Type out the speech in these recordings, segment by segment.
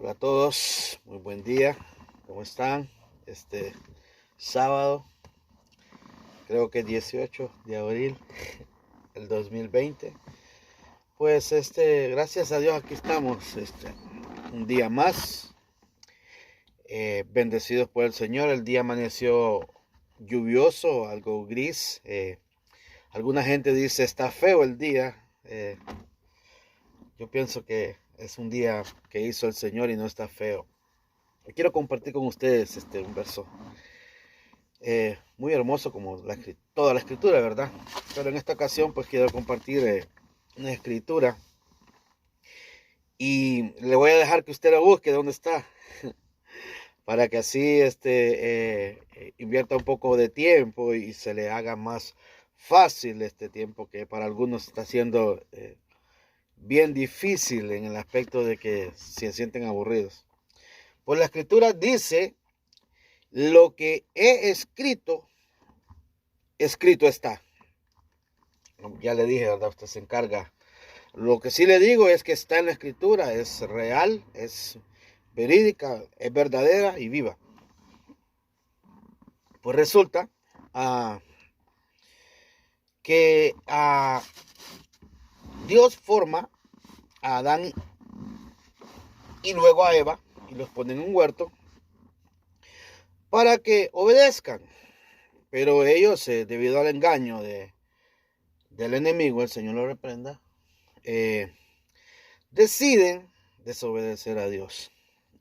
Hola a todos, muy buen día, ¿cómo están? Este sábado, creo que 18 de abril del 2020. Pues gracias a Dios aquí estamos, un día más, bendecidos por el Señor. El día amaneció lluvioso, algo gris. Alguna gente dice está feo el día. Yo pienso que es un día que hizo el Señor y no está feo. Quiero compartir con ustedes un verso muy hermoso como toda la escritura, ¿verdad? Pero en esta ocasión pues quiero compartir una escritura y le voy a dejar que usted la busque dónde está, para que así invierta un poco de tiempo y se le haga más fácil este tiempo que para algunos está siendo bien difícil en el aspecto de que se sienten aburridos. Pues la escritura dice: lo que he escrito, escrito está. Ya le dije, ¿verdad? Usted se encarga. Lo que sí le digo es que está en la escritura, es real, es verídica, es verdadera y viva. Pues resulta que Dios forma a Adán y luego a Eva y los pone en un huerto para que obedezcan. Pero ellos, debido al engaño del enemigo, el Señor lo reprenda, deciden desobedecer a Dios.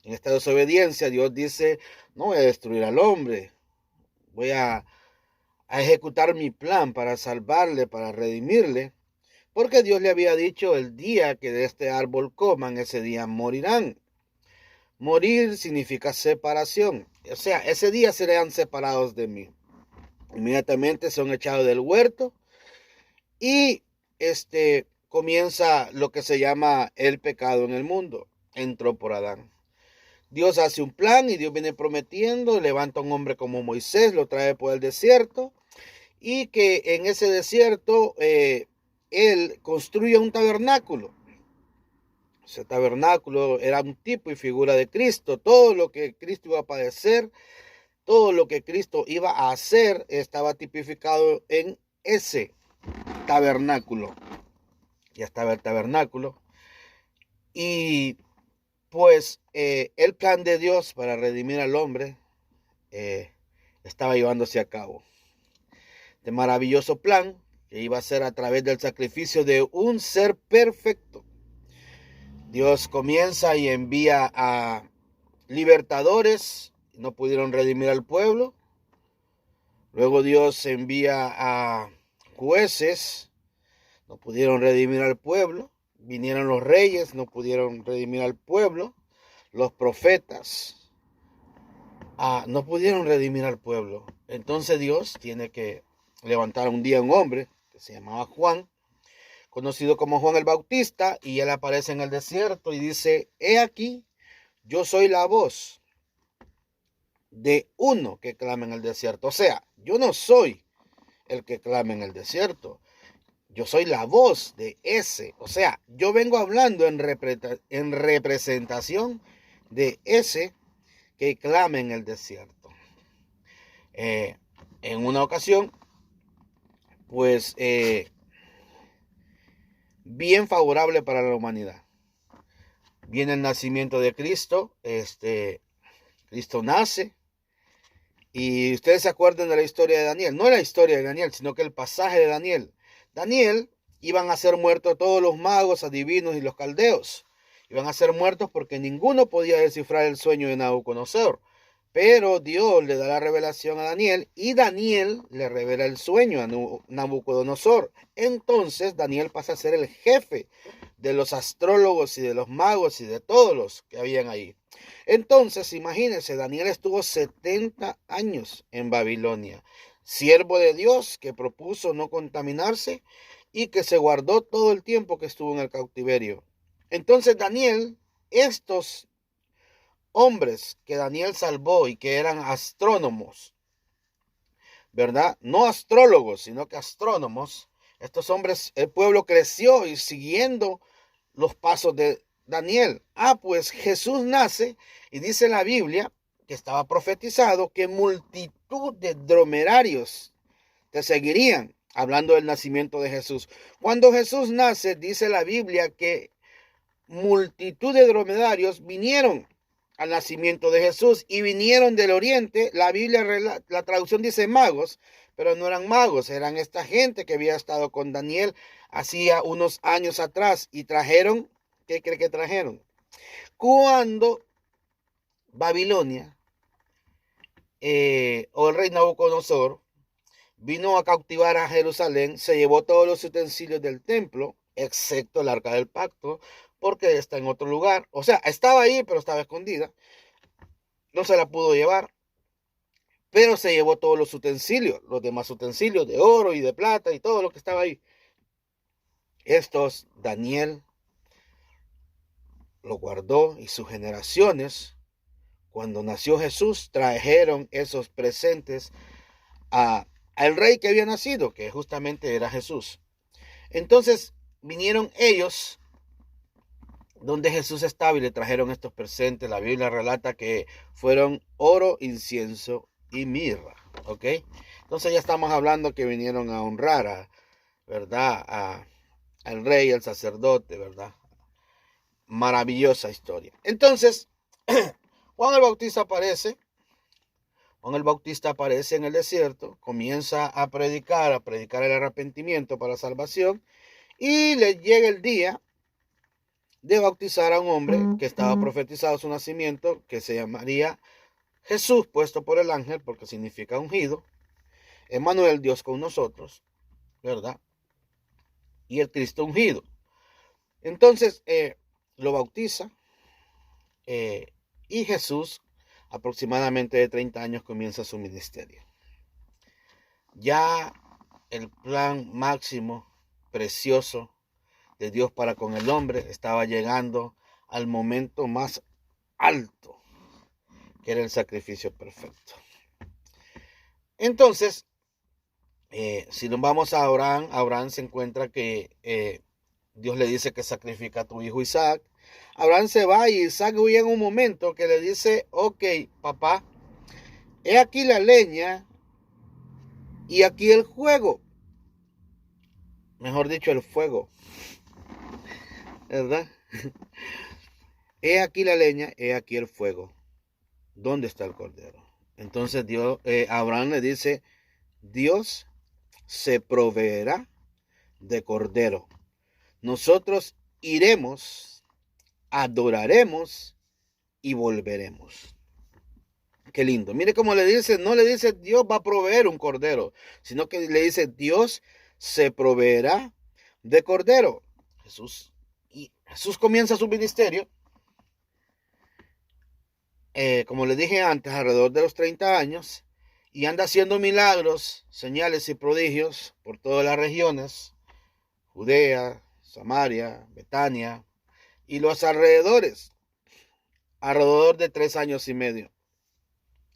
En esta desobediencia Dios dice: no voy a destruir al hombre, voy a ejecutar mi plan para salvarle, para redimirle, porque Dios le había dicho: el día que de este árbol coman, ese día morirán. Morir significa separación, o sea, ese día serán separados de mí. Inmediatamente son echados del huerto y comienza lo que se llama el pecado en el mundo. Entró por Adán. Dios hace un plan y Dios viene prometiendo, levanta a un hombre como Moisés, lo trae por el desierto, y que en ese desierto él construye un tabernáculo. Ese tabernáculo era un tipo y figura de Cristo. Todo lo que Cristo iba a padecer, todo lo que Cristo iba a hacer, estaba tipificado en ese tabernáculo. Ya estaba el tabernáculo. Y pues el plan de Dios para redimir al hombre estaba llevándose a cabo. Este maravilloso plan que iba a ser a través del sacrificio de un ser perfecto. Dios comienza y envía a libertadores, no pudieron redimir al pueblo. Luego Dios envía a jueces, no pudieron redimir al pueblo. Vinieron los reyes, no pudieron redimir al pueblo. Los profetas no pudieron redimir al pueblo. Entonces Dios tiene que levantar un día un hombre que se llamaba Juan, conocido como Juan el Bautista, y él aparece en el desierto y dice: he aquí, yo soy la voz de uno que clama en el desierto. O sea, yo no soy el que clama en el desierto, yo soy la voz de ese. O sea, yo vengo hablando en representación de ese que clama en el desierto. En una ocasión, pues bien favorable para la humanidad. Viene el nacimiento de Cristo, Cristo nace, y ustedes se acuerdan de la historia de Daniel, no la historia de Daniel, sino que el pasaje de Daniel. Daniel iban a ser muertos todos los magos, adivinos y los caldeos. Iban a ser muertos porque ninguno podía descifrar el sueño de Nabucodonosor. Pero Dios le da la revelación a Daniel y Daniel le revela el sueño a Nabucodonosor. Entonces Daniel pasa a ser el jefe de los astrólogos y de los magos y de todos los que habían ahí. Entonces, imagínense, Daniel estuvo 70 años en Babilonia, siervo de Dios que propuso no contaminarse y que se guardó todo el tiempo que estuvo en el cautiverio. Entonces Daniel, estos hombres que Daniel salvó y que eran astrónomos, ¿verdad? No astrólogos, sino que astrónomos. Estos hombres, el pueblo creció y siguiendo los pasos Daniel? Pues Jesús nace y dice la Biblia que estaba profetizado que multitud de dromedarios te seguirían, hablando del nacimiento de Jesús. Cuando Jesús nace, dice la Biblia que multitud de dromedarios vinieron al nacimiento de Jesús y vinieron del oriente. La Biblia, la traducción dice magos, pero no eran magos, eran esta gente que había estado con Daniel hacía unos años atrás y trajeron, ¿qué cree que trajeron? Cuando Babilonia o el rey Nabucodonosor vino a cautivar a Jerusalén, se llevó todos los utensilios del templo, excepto el arca del pacto, porque está en otro lugar. O sea, estaba ahí, pero estaba escondida. No se la pudo llevar, pero se llevó todos los utensilios, los demás utensilios de oro y de plata y todo lo que estaba ahí. Estos Daniel lo guardó y sus generaciones, cuando nació Jesús, trajeron esos presentes al rey que había nacido, que justamente era Jesús. Entonces vinieron ellos donde Jesús estaba y le trajeron estos presentes. La Biblia relata que fueron oro, incienso y mirra, ¿ok? Entonces ya estamos hablando que vinieron a honrar, ¿verdad? Al rey, al sacerdote, ¿verdad? Maravillosa historia. Entonces, Juan el Bautista aparece. Juan el Bautista aparece en el desierto, comienza a predicar el arrepentimiento para salvación y le llega el día de bautizar a un hombre que estaba profetizado su nacimiento, que se llamaría Jesús, puesto por el ángel, porque significa ungido, Emmanuel, Dios con nosotros, ¿verdad? Y el Cristo ungido. Entonces, lo bautiza y Jesús, aproximadamente de 30 años, comienza su ministerio. Ya el plan máximo, precioso de Dios para con el hombre estaba llegando al momento más alto, que era el sacrificio perfecto. Entonces, si nos vamos a Abraham se encuentra que Dios le dice que sacrifica a tu hijo Isaac. Abraham se va y Isaac huye en un momento que le dice, ok, papá, he aquí la leña y aquí el fuego. Mejor dicho, el fuego, ¿verdad? He aquí la leña, he aquí el fuego. ¿Dónde está el cordero? Entonces Abraham le dice, Dios se proveerá de cordero. Nosotros iremos, adoraremos y volveremos. Qué lindo. Mire cómo le dice, no le dice Dios va a proveer un cordero, sino que le dice Dios se proveerá de cordero. Jesús comienza su ministerio. Como le dije antes, alrededor de los 30 años, y anda haciendo milagros, señales y prodigios por todas las regiones, Judea, Samaria, Betania y los alrededores, alrededor de 3 años y medio.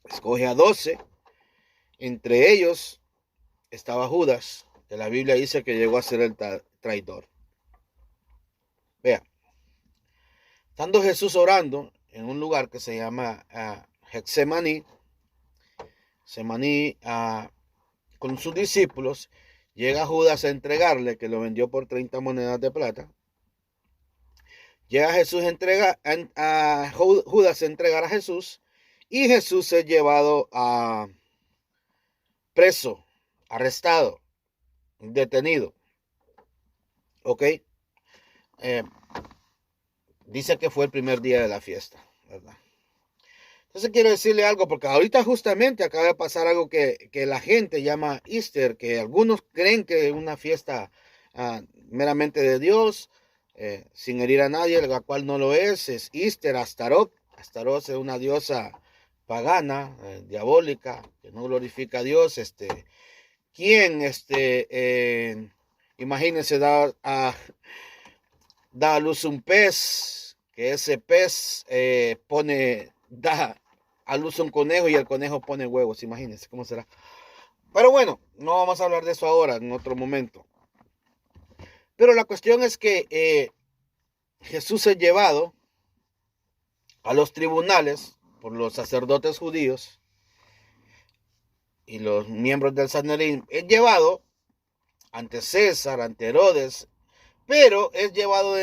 Escoge a 12, entre ellos estaba Judas, que la Biblia dice que llegó a ser el traidor. Vea, estando Jesús orando en un lugar que se llama Getsemaní, con sus discípulos, llega Judas a entregarle, que lo vendió por 30 monedas de plata. Llega Jesús Judas a entregar a Jesús, y Jesús es llevado preso, arrestado, detenido. ¿Ok? Dice que fue el primer día de la fiesta, ¿verdad? Entonces quiero decirle algo, porque ahorita justamente acaba de pasar algo que la gente llama Easter, que algunos creen que es una fiesta meramente de Dios, sin herir a nadie, la cual no lo es Easter, Astaroth. Astaroth es una diosa pagana, diabólica, que no glorifica a Dios. ¿Quién, imagínense, da a luz un pez, que ese pez da a luz un conejo y el conejo pone huevos? Imagínense cómo será. Pero bueno, no vamos a hablar de eso ahora, en otro momento. Pero la cuestión es que Jesús es llevado a los tribunales por los sacerdotes judíos y los miembros del Sanedrín, es llevado ante César, ante Herodes, pero es llevado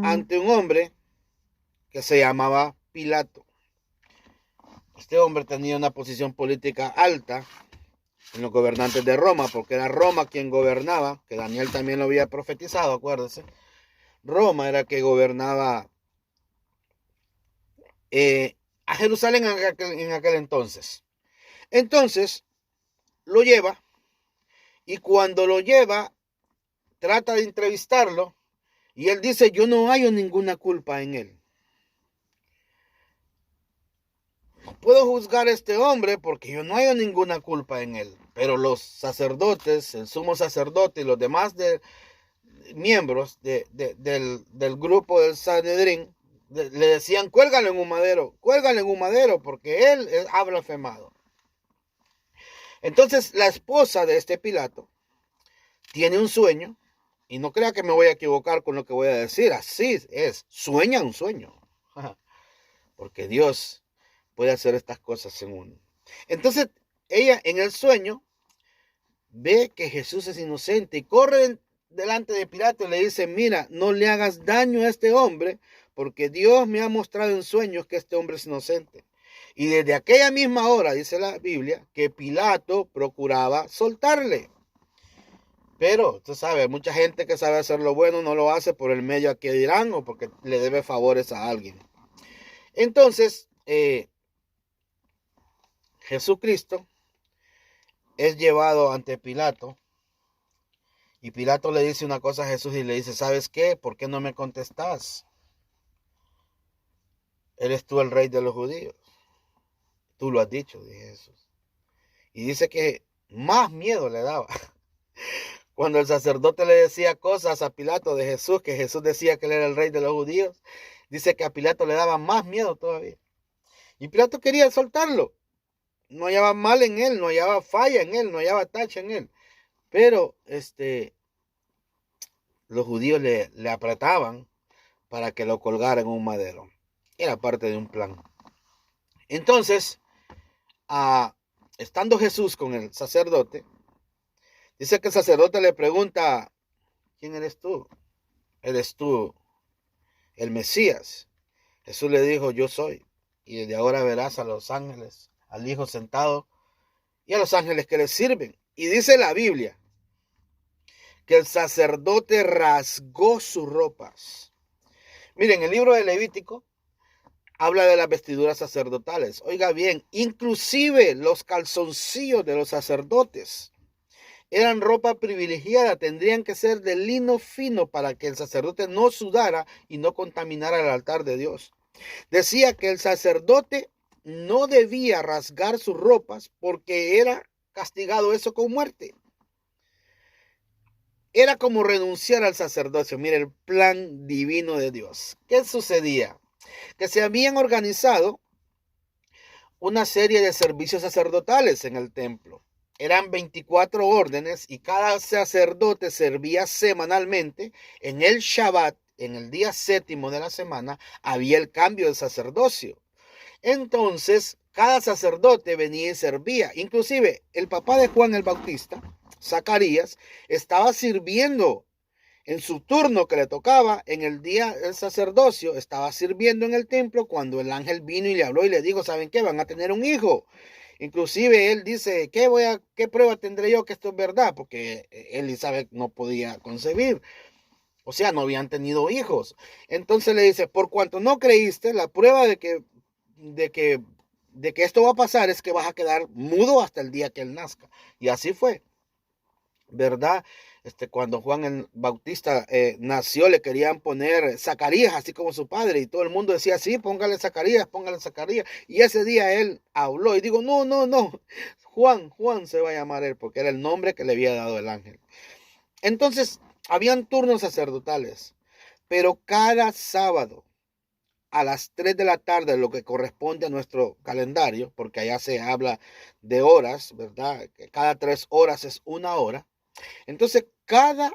ante un hombre que se llamaba Pilato. Este hombre tenía una posición política alta en los gobernantes de Roma, porque era Roma quien gobernaba, que Daniel también lo había profetizado, acuérdense. Roma era que gobernaba a Jerusalén en aquel entonces. Entonces, lo lleva, y cuando lo lleva, trata de entrevistarlo, y él dice, yo no hallo ninguna culpa en él. No puedo juzgar a este hombre porque yo no hallo ninguna culpa en él. Pero los sacerdotes, el sumo sacerdote y los demás miembros del grupo del Sanedrín, le decían, cuélgalo en un madero, porque él ha blasfemado. Entonces la esposa de este Pilato tiene un sueño, y no crea que me voy a equivocar con lo que voy a decir, así es, sueña un sueño, porque Dios puede hacer estas cosas en uno. Entonces ella en el sueño ve que Jesús es inocente y corre delante de Pilato y le dice, mira, no le hagas daño a este hombre, porque Dios me ha mostrado en sueños que este hombre es inocente. Y desde aquella misma hora, dice la Biblia, que Pilato procuraba soltarle. Pero, tú sabes, mucha gente que sabe hacer lo bueno no lo hace por el medio a que dirán o porque le debe favores a alguien. Entonces, Jesucristo es llevado ante Pilato. Y Pilato le dice una cosa a Jesús y le dice, ¿sabes qué? ¿Por qué no me contestas? ¿Eres tú el rey de los judíos? Tú lo has dicho, dice Jesús. Y dice que más miedo le daba. Cuando el sacerdote le decía cosas a Pilato de Jesús, que Jesús decía que él era el rey de los judíos, dice que a Pilato le daba más miedo todavía. Y Pilato quería soltarlo. No hallaba mal en él, no hallaba falla en él, no hallaba tacha en él. Pero los judíos le apretaban para que lo colgara en un madero. Era parte de un plan. Entonces, estando Jesús con el sacerdote, dice que el sacerdote le pregunta, ¿quién eres tú? ¿Eres tú el Mesías? Jesús le dijo, yo soy. Y desde ahora verás a los ángeles, al Hijo sentado y a los ángeles que le sirven. Y dice la Biblia que el sacerdote rasgó sus ropas. Miren, el libro de Levítico habla de las vestiduras sacerdotales. Oiga bien, inclusive los calzoncillos de los sacerdotes eran ropa privilegiada, tendrían que ser de lino fino para que el sacerdote no sudara y no contaminara el altar de Dios. Decía que el sacerdote no debía rasgar sus ropas porque era castigado eso con muerte. Era como renunciar al sacerdocio. Mire el plan divino de Dios. ¿Qué sucedía? Que se habían organizado una serie de servicios sacerdotales en el templo. Eran 24 órdenes y cada sacerdote servía semanalmente. En el Shabbat, en el día séptimo de la semana, había el cambio de sacerdocio. Entonces, cada sacerdote venía y servía. Inclusive, el papá de Juan el Bautista, Zacarías, estaba sirviendo en su turno que le tocaba en el día del sacerdocio. Estaba sirviendo en el templo cuando el ángel vino y le habló y le dijo, ¿saben qué? Van a tener un hijo. Inclusive él dice, ¿qué prueba tendré yo que esto es verdad? Porque Elizabeth no podía concebir. O sea, no habían tenido hijos. Entonces le dice, por cuanto no creíste, la prueba de que esto va a pasar es que vas a quedar mudo hasta el día que él nazca. Y así fue, ¿verdad? Cuando Juan el Bautista nació, le querían poner Zacarías, así como su padre, y todo el mundo decía, sí, póngale Zacarías, y ese día él habló, y digo, no, Juan se va a llamar él, porque era el nombre que le había dado el ángel. Entonces, habían turnos sacerdotales, pero cada sábado, a las 3 de la tarde, lo que corresponde a nuestro calendario, porque allá se habla de horas, ¿verdad? Que cada 3 horas es una hora. Entonces, cada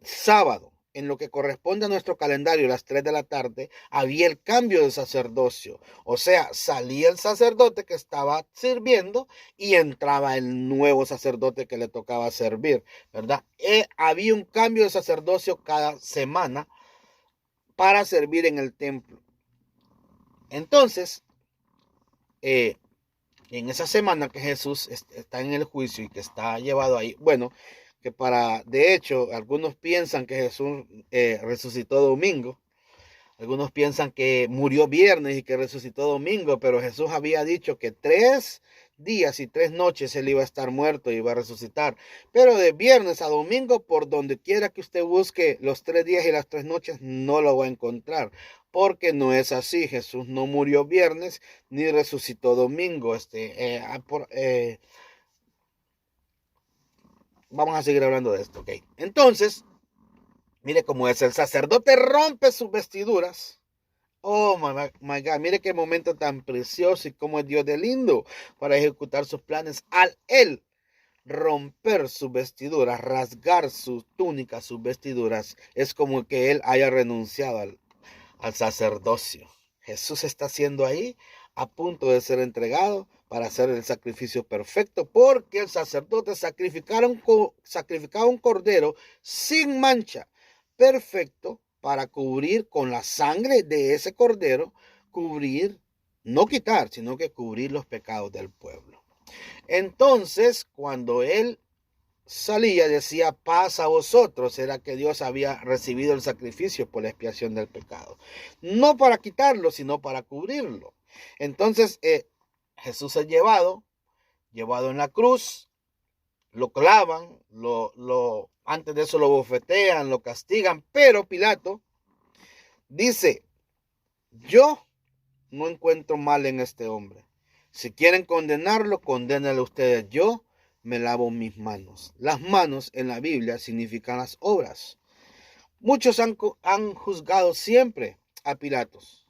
sábado en lo que corresponde a nuestro calendario, las 3 de la tarde, había el cambio de sacerdocio. O sea, salía el sacerdote que estaba sirviendo y entraba el nuevo sacerdote que le tocaba servir, ¿verdad? Había un cambio de sacerdocio cada semana para servir en el templo. Entonces, en esa semana que Jesús está en el juicio y que está llevado ahí, bueno, de hecho, algunos piensan que Jesús resucitó domingo, algunos piensan que murió viernes y que resucitó domingo, pero Jesús había dicho que 3 días y 3 noches él iba a estar muerto y iba a resucitar. Pero de viernes a domingo, por donde quiera que usted busque los 3 días y las 3 noches, no lo va a encontrar. Porque no es así. Jesús no murió viernes ni resucitó domingo. Vamos a seguir hablando de esto, ¿ok? Entonces, mire cómo es. El sacerdote rompe sus vestiduras. Oh my God, mire qué momento tan precioso y cómo es Dios de lindo para ejecutar sus planes. Al él romper sus vestiduras, rasgar sus túnicas, sus vestiduras, es como que él haya renunciado al sacerdocio. Jesús está siendo ahí a punto de ser entregado para hacer el sacrificio perfecto, porque el sacerdote sacrificaba un cordero sin mancha, perfecto, para cubrir con la sangre de ese cordero, no quitar, sino que cubrir los pecados del pueblo. Entonces, cuando él salía, decía paz a vosotros, era que Dios había recibido el sacrificio por la expiación del pecado, no para quitarlo, sino para cubrirlo. Entonces Jesús es llevado en la cruz, lo clavan, antes de eso lo bofetean, lo castigan, pero Pilato dice, yo no encuentro mal en este hombre. Si quieren condenarlo, condénenlo ustedes. Yo me lavo mis manos. Las manos en la Biblia significan las obras. Muchos han juzgado siempre a Pilatos.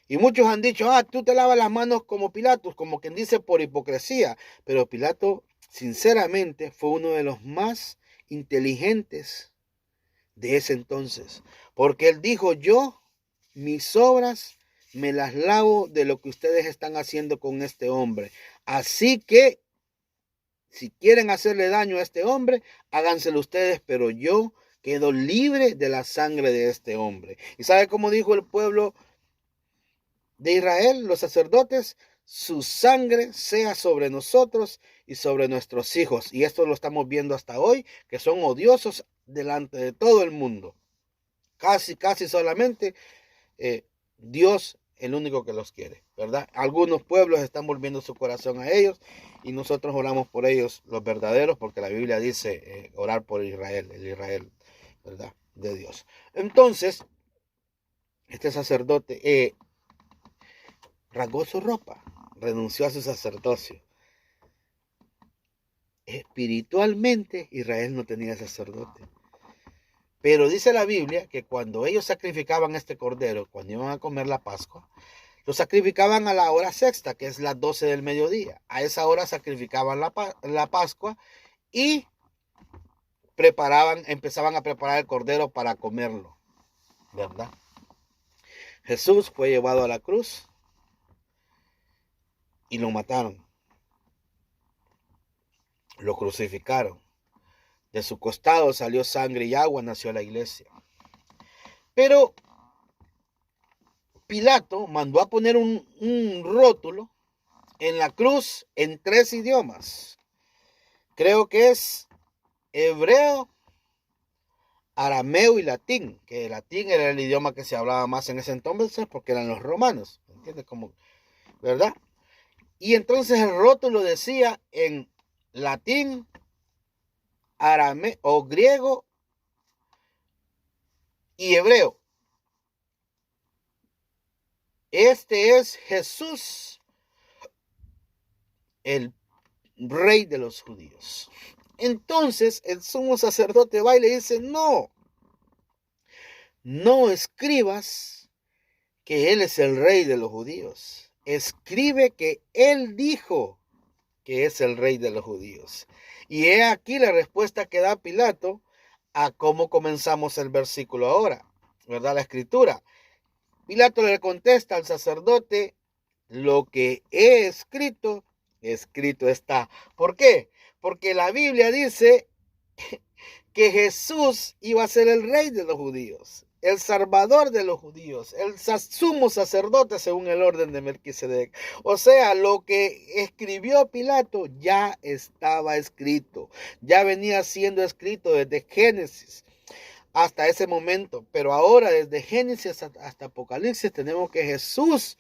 Y muchos han dicho, tú te lavas las manos como Pilatos, como quien dice por hipocresía. Pero Pilato, sinceramente, fue uno de los más inteligentes de ese entonces. Porque él dijo, yo, mis obras, me las lavo de lo que ustedes están haciendo con este hombre. Así que, si quieren hacerle daño a este hombre, háganselo ustedes, pero yo quedo libre de la sangre de este hombre. ¿Y sabe cómo dijo el pueblo de Israel, los sacerdotes? Su sangre sea sobre nosotros y sobre nuestros hijos. Y esto lo estamos viendo hasta hoy, que son odiosos delante de todo el mundo. Casi solamente Dios el único que los quiere, ¿verdad? Algunos pueblos están volviendo su corazón a ellos y nosotros oramos por ellos, los verdaderos, porque la Biblia dice orar por Israel, el Israel, ¿verdad? De Dios. Entonces, este sacerdote rasgó su ropa, renunció a su sacerdocio. Espiritualmente, Israel no tenía sacerdote. Pero dice la Biblia que cuando ellos sacrificaban este cordero, cuando iban a comer la Pascua, lo sacrificaban a la hora sexta, que es las 12 del mediodía. A esa hora sacrificaban la Pascua y empezaban a preparar el cordero para comerlo, ¿verdad? Jesús fue llevado a la cruz y lo mataron. Lo crucificaron. De su costado salió sangre y agua, nació la iglesia. Pero Pilato mandó a poner un rótulo en la cruz en 3 idiomas. Creo que es hebreo, arameo y latín, que el latín era el idioma que se hablaba más en ese entonces porque eran los romanos, ¿entiendes? ¿Verdad? Y entonces el rótulo decía en latín, arameo o griego y hebreo: este es Jesús, el rey de los judíos. Entonces el sumo sacerdote va y le dice, no escribas que él es el rey de los judíos. Escribe que él dijo que es el rey de los judíos. Y he aquí la respuesta que da Pilato a cómo comenzamos el versículo ahora, ¿verdad? La escritura. Pilato le contesta al sacerdote: lo que he escrito, escrito está. ¿Por qué? Porque la Biblia dice que Jesús iba a ser el rey de los judíos, el salvador de los judíos, el sumo sacerdote según el orden de Melquisedec. O sea, lo que escribió Pilato ya estaba escrito, ya venía siendo escrito desde Génesis hasta ese momento. Pero ahora, desde Génesis hasta Apocalipsis, tenemos que Jesús,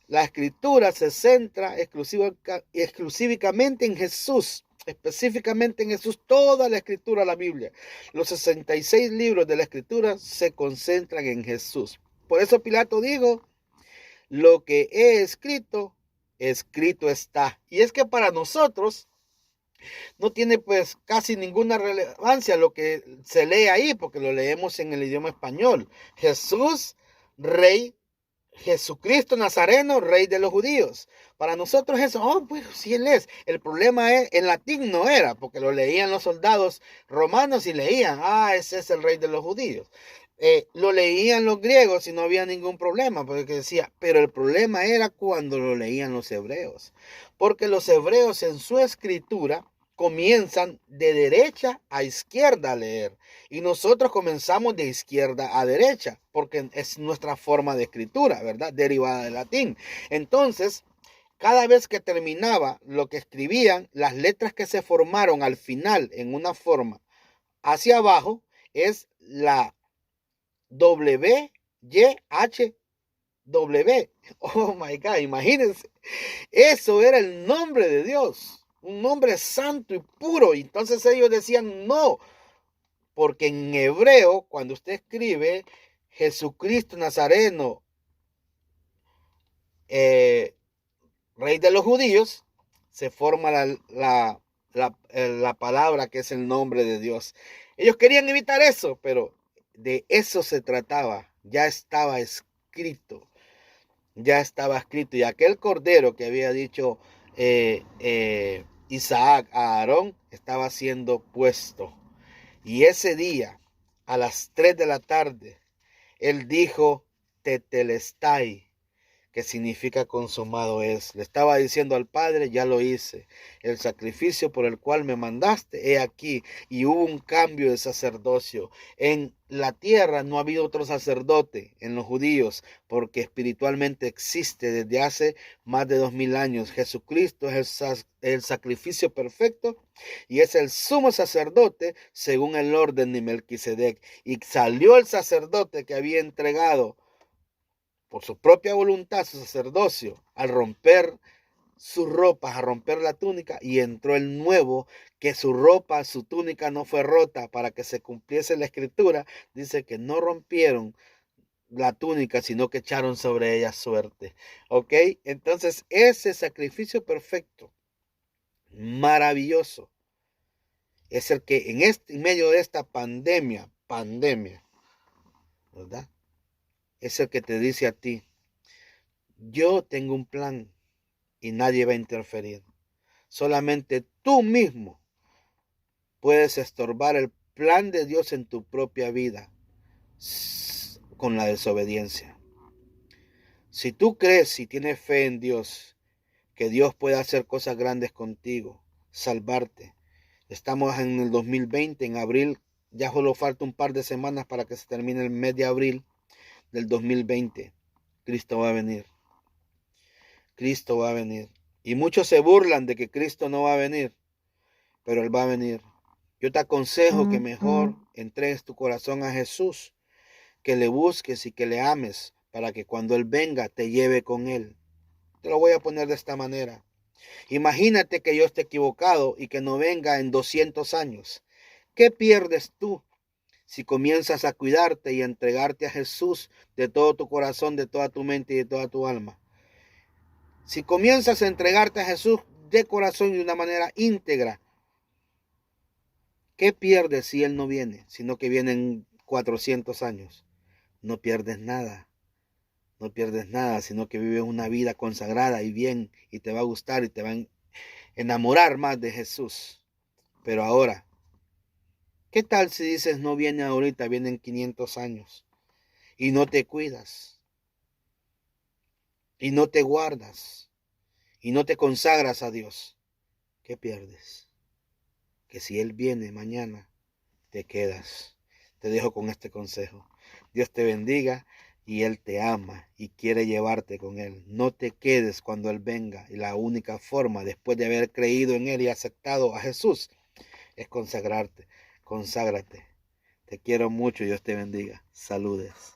la escritura se centra exclusivamente en Jesús, específicamente en Jesús. Toda la escritura, la Biblia, los 66 libros de la escritura se concentran en Jesús. Por eso Pilato dijo: lo que he escrito, escrito está. Y es que para nosotros no tiene pues casi ninguna relevancia lo que se lee ahí, porque lo leemos en el idioma español. Jesús, rey, Jesucristo Nazareno, rey de los judíos. Para nosotros eso, pues sí él es. El problema es, en latín no era, porque lo leían los soldados romanos y leían: ese es el rey de los judíos. Lo leían los griegos y no había ningún problema, porque decía, pero el problema era cuando lo leían los hebreos, porque los hebreos en su escritura comienzan de derecha a izquierda a leer, y nosotros comenzamos de izquierda a derecha, porque es nuestra forma de escritura, ¿verdad? Derivada del latín. Entonces, cada vez que terminaba lo que escribían, las letras que se formaron al final en una forma hacia abajo es la W, Y, H, W. Oh my God, imagínense. Eso era el nombre de Dios, un nombre santo y puro. Y entonces ellos decían: no, porque en hebreo, cuando usted escribe Jesucristo Nazareno, rey de los judíos, se forma la palabra que es el nombre de Dios. Ellos querían evitar eso, pero de eso se trataba. Ya estaba escrito. Ya estaba escrito. Y aquel cordero que había dicho Isaac a Aarón estaba siendo puesto. Y ese día, a las 3 de la tarde, él dijo: tetelestai, que significa consumado es. Le estaba diciendo al Padre: ya lo hice. El sacrificio por el cual me mandaste, he aquí. Y hubo un cambio de sacerdocio. En la tierra no ha habido otro sacerdote en los judíos, porque espiritualmente existe desde hace más de 2000 años. Jesucristo es el sacrificio perfecto y es el sumo sacerdote según el orden de Melquisedec. Y salió el sacerdote que había entregado por su propia voluntad su sacerdocio, al romper sus ropas, a romper la túnica, y entró el nuevo, que su ropa, su túnica no fue rota, para que se cumpliese la escritura. Dice que no rompieron la túnica, sino que echaron sobre ella suerte. ¿Ok? Entonces ese sacrificio perfecto, maravilloso, es el que en medio de esta pandemia, ¿verdad? Es el que te dice a ti: yo tengo un plan y nadie va a interferir. Solamente tú mismo puedes estorbar el plan de Dios en tu propia vida con la desobediencia. Si tú crees y tienes fe en Dios, que Dios puede hacer cosas grandes contigo, salvarte. Estamos en el 2020, en abril, ya solo falta un par de semanas para que se termine el mes de abril del 2020. Cristo va a venir. Cristo va a venir. Y muchos se burlan de que Cristo no va a venir, pero Él va a venir. Yo te aconsejo que mejor entregues tu corazón a Jesús, que le busques y que le ames, para que cuando Él venga te lleve con Él. Te lo voy a poner de esta manera. Imagínate que yo esté equivocado y que no venga en 200 años. ¿Qué pierdes tú si comienzas a cuidarte y a entregarte a Jesús de todo tu corazón, de toda tu mente y de toda tu alma? Si comienzas a entregarte a Jesús de corazón y de una manera íntegra, ¿qué pierdes si Él no viene? Sino que viene en 400 años. No pierdes nada. No pierdes nada, sino que vives una vida consagrada y bien, y te va a gustar y te va a enamorar más de Jesús. Pero ahora, ¿Qué tal si dices no viene ahorita, viene en 500 años y no te cuidas y no te guardas y no te consagras a Dios? ¿Qué pierdes? Que si Él viene mañana, te quedas. Te dejo con este consejo. Dios te bendiga y Él te ama y quiere llevarte con Él. No te quedes cuando Él venga. Y la única forma, después de haber creído en Él y aceptado a Jesús, es consagrarte. Conságrate. Te quiero mucho y Dios te bendiga. Saludes.